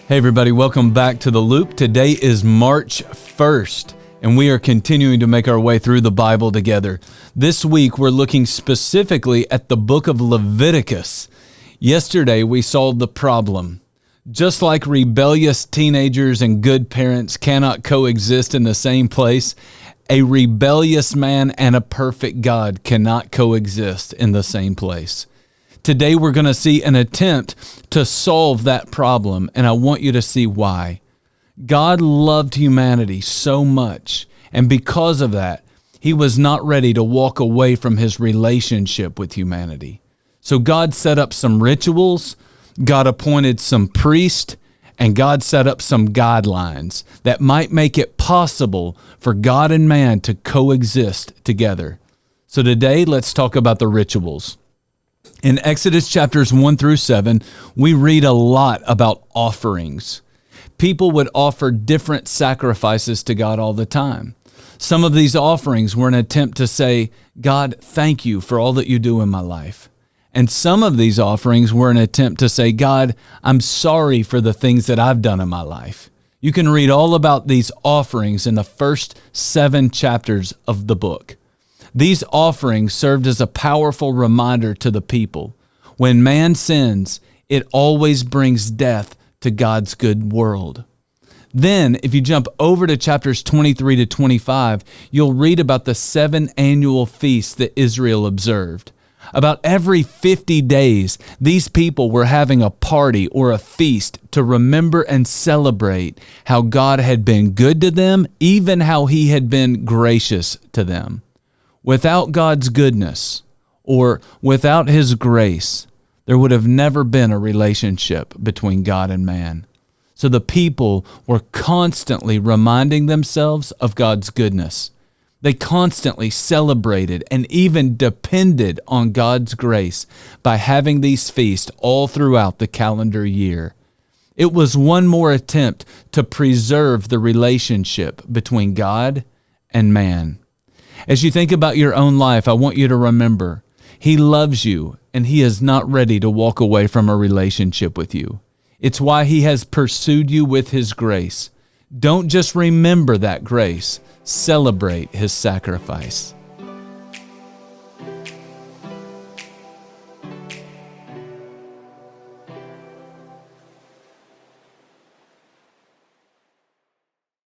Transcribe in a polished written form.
Hey everybody, welcome back to The Loop. Today is March 1st, and we are continuing to make our way through the Bible together. This week, we're looking specifically at the book of Leviticus. Yesterday, we solved the problem. Just like rebellious teenagers and good parents cannot coexist in the same place, a rebellious man and a perfect God cannot coexist in the same place. Today, we're going to see an attempt to solve that problem, and I want you to see why. God loved humanity so much, and because of that, He was not ready to walk away from His relationship with humanity. So God set up some rituals, God appointed some priests, and God set up some guidelines that might make it possible for God and man to coexist together. So today, let's talk about the rituals. In Exodus chapters 1 through 7, we read a lot about offerings. People would offer different sacrifices to God all the time. Some of these offerings were an attempt to say, God, thank you for all that you do in my life. And some of these offerings were an attempt to say, God, I'm sorry for the things that I've done in my life. You can read all about these offerings in the first 7 chapters of the book. These offerings served as a powerful reminder to the people. When man sins, it always brings death to God's good world. Then, if you jump over to chapters 23 to 25, you'll read about the 7 annual feasts that Israel observed. About every 50 days, these people were having a party or a feast to remember and celebrate how God had been good to them, even how He had been gracious to them. Without God's goodness or without His grace, there would have never been a relationship between God and man. So the people were constantly reminding themselves of God's goodness. They constantly celebrated and even depended on God's grace by having these feasts all throughout the calendar year. It was one more attempt to preserve the relationship between God and man. As you think about your own life, I want you to remember, He loves you and He is not ready to walk away from a relationship with you. It's why He has pursued you with His grace. Don't just remember that grace, celebrate His sacrifice.